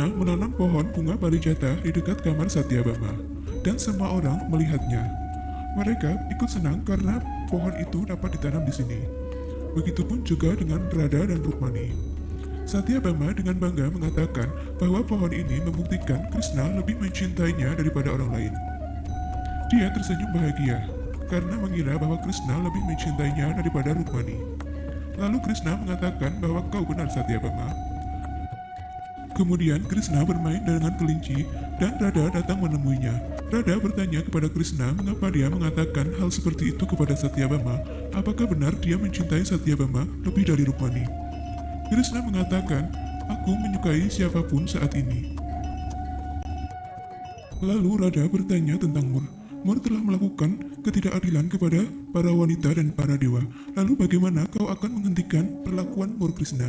Menanam pohon bunga parijata di dekat kamar Satyabama, dan semua orang melihatnya. Mereka ikut senang karena pohon itu dapat ditanam di sini. Begitupun juga dengan Radha dan Rukmani. Satyabama dengan bangga mengatakan bahwa pohon ini membuktikan Krishna lebih mencintainya daripada orang lain. Dia tersenyum bahagia karena mengira bahwa Krishna lebih mencintainya daripada Rukmani. Lalu Krishna mengatakan bahwa kau benar Satyabama. Kemudian Krishna bermain dengan kelinci dan Radha datang menemuinya. Radha bertanya kepada Krishna mengapa dia mengatakan hal seperti itu kepada Satyabama. Apakah benar dia mencintai Satyabama lebih dari Rukmani? Krishna mengatakan, aku menyukai siapapun saat ini. Lalu Radha bertanya tentang Mur. Mur telah melakukan ketidakadilan kepada para wanita dan para dewa. Lalu bagaimana kau akan menghentikan perlakuan Mur Krishna?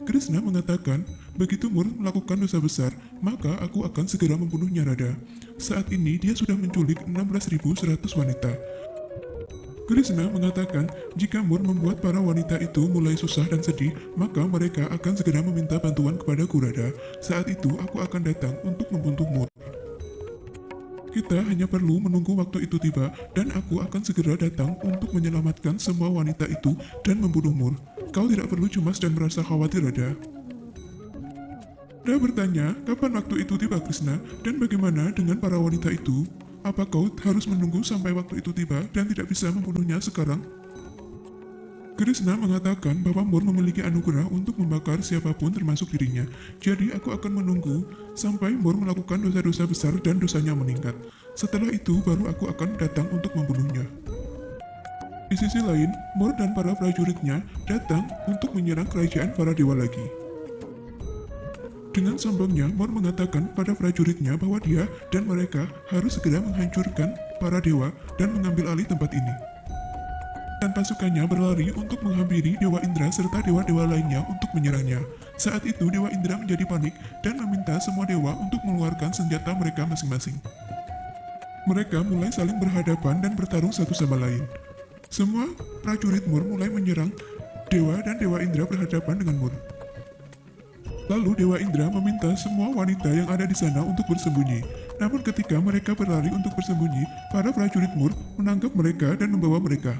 Krishna mengatakan, begitu Mur melakukan dosa besar, maka aku akan segera membunuhnya Radha. Saat ini dia sudah menculik 16.100 wanita. Krishna mengatakan, jika Mur membuat para wanita itu mulai susah dan sedih, maka mereka akan segera meminta bantuan kepadaku Radha. Saat itu aku akan datang untuk membunuh Mur. Kita hanya perlu menunggu waktu itu tiba, dan aku akan segera datang untuk menyelamatkan semua wanita itu dan membunuh Mur. Kau tidak perlu cemas dan merasa khawatir, Radha. Radha bertanya, kapan waktu itu tiba Krishna, dan bagaimana dengan para wanita itu? Apa kau harus menunggu sampai waktu itu tiba dan tidak bisa membunuhnya sekarang? Krishna mengatakan bahwa Mur memiliki anugerah untuk membakar siapapun termasuk dirinya. Jadi aku akan menunggu sampai Mur melakukan dosa-dosa besar dan dosanya meningkat. Setelah itu baru aku akan datang untuk membunuhnya. Di sisi lain, Mur dan para prajuritnya datang untuk menyerang kerajaan para dewa lagi. Dengan sombongnya, Mur mengatakan pada prajuritnya bahwa dia dan mereka harus segera menghancurkan para dewa dan mengambil alih tempat ini. Dan pasukannya berlari untuk menghampiri Dewa Indra serta dewa-dewa lainnya untuk menyerangnya. Saat itu Dewa Indra menjadi panik dan meminta semua dewa untuk mengeluarkan senjata mereka masing-masing. Mereka mulai saling berhadapan dan bertarung satu sama lain. Semua prajurit Mur mulai menyerang dewa dan Dewa Indra berhadapan dengan Mur. Lalu Dewa Indra meminta semua wanita yang ada di sana untuk bersembunyi. Namun ketika mereka berlari untuk bersembunyi, para prajurit Mur menangkap mereka dan membawa mereka.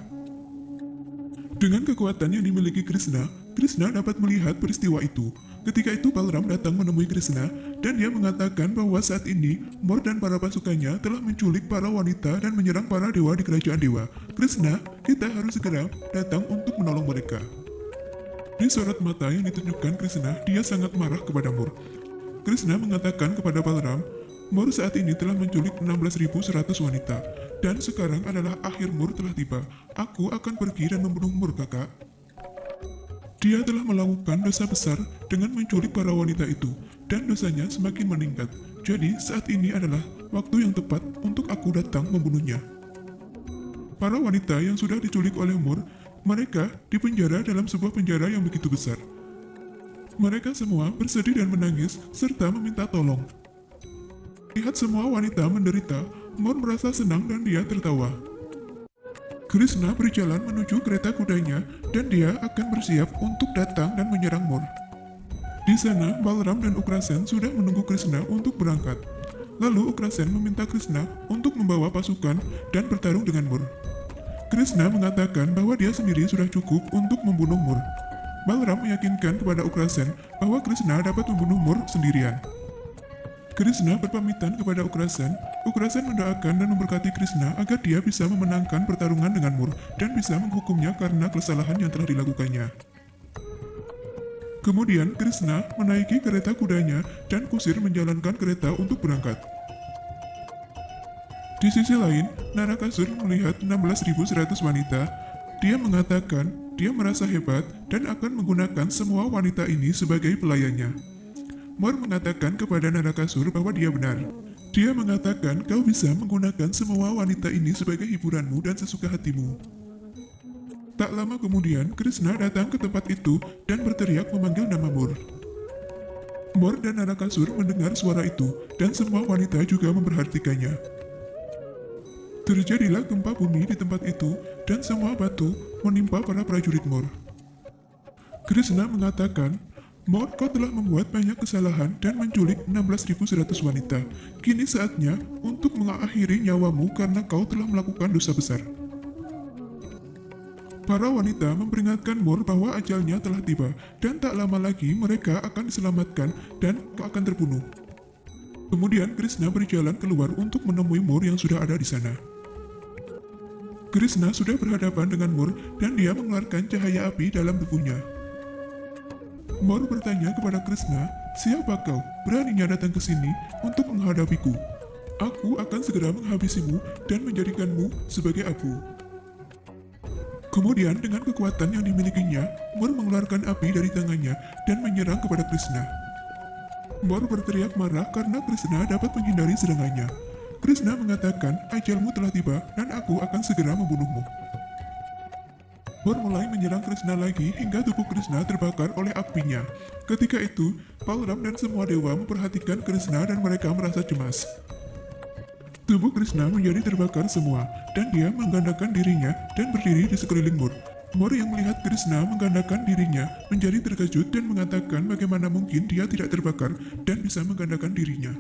Dengan kekuatan yang dimiliki Krishna, Krishna dapat melihat peristiwa itu. Ketika itu Balram datang menemui Krishna dan dia mengatakan bahwa saat ini Mor dan para pasukannya telah menculik para wanita dan menyerang para dewa di kerajaan dewa. Krishna, kita harus segera datang untuk menolong mereka. Di sorot mata yang ditunjukkan Krishna, dia sangat marah kepada Mor. Krishna mengatakan kepada Balram, Mor saat ini telah menculik 16.100 wanita, dan sekarang adalah akhir Mor telah tiba. Aku akan pergi dan membunuh Mor, kakak. Dia telah melakukan dosa besar dengan menculik para wanita itu, dan dosanya semakin meningkat. Jadi saat ini adalah waktu yang tepat untuk aku datang membunuhnya. Para wanita yang sudah diculik oleh Mor, mereka dipenjara dalam sebuah penjara yang begitu besar. Mereka semua bersedih dan menangis serta meminta tolong. Lihat semua wanita menderita, Mor merasa senang dan dia tertawa. Krishna berjalan menuju kereta kudanya dan dia akan bersiap untuk datang dan menyerang Mor. Di sana, Balram dan Ugrasen sudah menunggu Krishna untuk berangkat. Lalu Ugrasen meminta Krishna untuk membawa pasukan dan bertarung dengan Mor. Krishna mengatakan bahwa dia sendiri sudah cukup untuk membunuh Mor. Balram meyakinkan kepada Ugrasen bahwa Krishna dapat membunuh Mor sendirian. Krishna berpamitan kepada Ugrasen. Ugrasen mendoakan dan memberkati Krishna agar dia bisa memenangkan pertarungan dengan Mor dan bisa menghukumnya karena kesalahan yang telah dilakukannya. Kemudian Krishna menaiki kereta kudanya dan kusir menjalankan kereta untuk berangkat. Di sisi lain, Narakasur melihat 16.100 wanita. Dia mengatakan dia merasa hebat dan akan menggunakan semua wanita ini sebagai pelayannya. Mor mengatakan kepada Narakasur bahwa dia benar. Dia mengatakan kau bisa menggunakan semua wanita ini sebagai hiburanmu dan sesuka hatimu. Tak lama kemudian, Krishna datang ke tempat itu dan berteriak memanggil nama Mor. Mor dan Narakasur mendengar suara itu dan semua wanita juga memperhatikannya. Terjadilah gempa bumi di tempat itu dan semua batu menimpa para prajurit Mor. Krishna mengatakan, Mor, kau telah membuat banyak kesalahan dan menculik 16.100 wanita. Kini saatnya untuk mengakhiri nyawamu karena kau telah melakukan dosa besar. Para wanita memperingatkan Mor bahwa ajalnya telah tiba, dan tak lama lagi mereka akan diselamatkan dan akan terbunuh. Kemudian Krishna berjalan keluar untuk menemui Mor yang sudah ada di sana. Krishna sudah berhadapan dengan Mor dan dia mengeluarkan cahaya api dalam tubuhnya. Mor bertanya kepada Krishna, "Siapa kau? Beraninya datang ke sini untuk menghadapiku? Aku akan segera menghabisimu dan menjadikanmu sebagai abu." Kemudian dengan kekuatan yang dimilikinya, Mor mengeluarkan api dari tangannya dan menyerang kepada Krishna. Mor berteriak marah karena Krishna dapat menghindari serangannya. Krishna mengatakan, "Ajalmu telah tiba dan aku akan segera membunuhmu." Mor mulai menyerang Krishna lagi hingga tubuh Krishna terbakar oleh apinya. Ketika itu, Balram dan semua dewa memperhatikan Krishna dan mereka merasa cemas. Tubuh Krishna menjadi terbakar semua, dan dia menggandakan dirinya dan berdiri di sekeliling Mor. Mor yang melihat Krishna menggandakan dirinya menjadi terkejut dan mengatakan bagaimana mungkin dia tidak terbakar dan bisa menggandakan dirinya.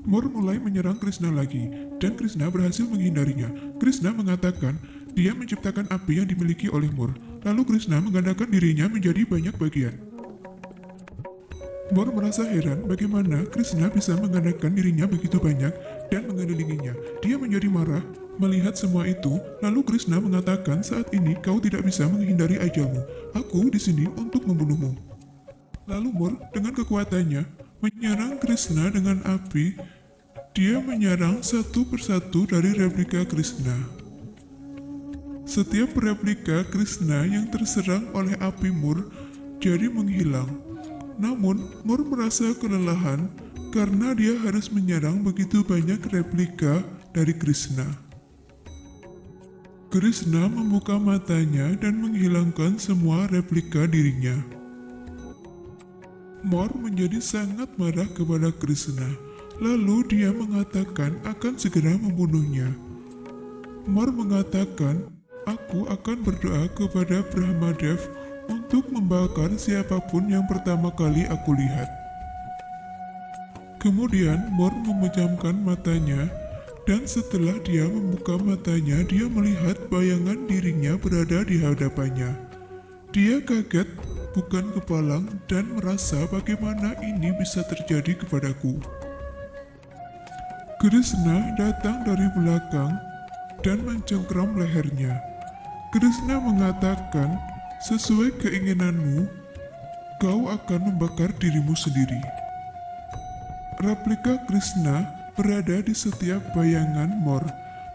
Mor mulai menyerang Krishna lagi, dan Krishna berhasil menghindarinya. Krishna mengatakan dia menciptakan api yang dimiliki oleh Mor, lalu Krishna menggandakan dirinya menjadi banyak bagian. Mor merasa heran bagaimana Krishna bisa menggandakan dirinya begitu banyak dan mengelilinginya. Dia menjadi marah melihat semua itu, lalu Krishna mengatakan, "Saat ini kau tidak bisa menghindari ajalmu. Aku di sini untuk membunuhmu." Lalu Mor dengan kekuatannya menyerang Krishna dengan api. Dia menyerang satu persatu dari replika Krishna. Setiap replika Krishna yang terserang oleh api Mor jadi menghilang. Namun, Mor merasa kelelahan karena dia harus menyerang begitu banyak replika dari Krishna. Krishna membuka matanya dan menghilangkan semua replika dirinya. Mor menjadi sangat marah kepada Krishna. Lalu dia mengatakan akan segera membunuhnya. Mor mengatakan, "Aku akan berdoa kepada Brahmadev untuk membakar siapapun yang pertama kali aku lihat." Kemudian Mor memejamkan matanya, dan setelah dia membuka matanya, dia melihat bayangan dirinya berada di hadapannya. Dia kaget, bukan kepalang, dan merasa bagaimana ini bisa terjadi kepadaku. Krishna datang dari belakang dan mencengkram lehernya. Krishna mengatakan, "Sesuai keinginanmu, kau akan membakar dirimu sendiri." Replika Krishna berada di setiap bayangan Mor.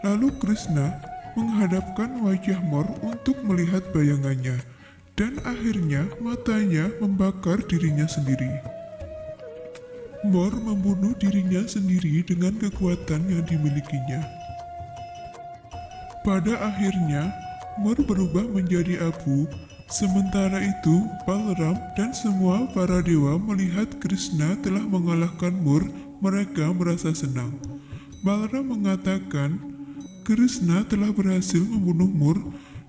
Lalu Krishna menghadapkan wajah Mor untuk melihat bayangannya, dan akhirnya matanya membakar dirinya sendiri. Mor membunuh dirinya sendiri dengan kekuatan yang dimilikinya. Pada akhirnya, Mor berubah menjadi abu. Sementara itu, Balram dan semua para dewa melihat Krishna telah mengalahkan Mor. Mereka merasa senang. Balram mengatakan, Krishna telah berhasil membunuh Mor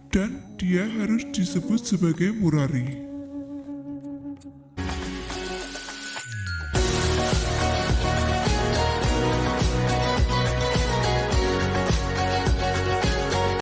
dan dia harus disebut sebagai Murari.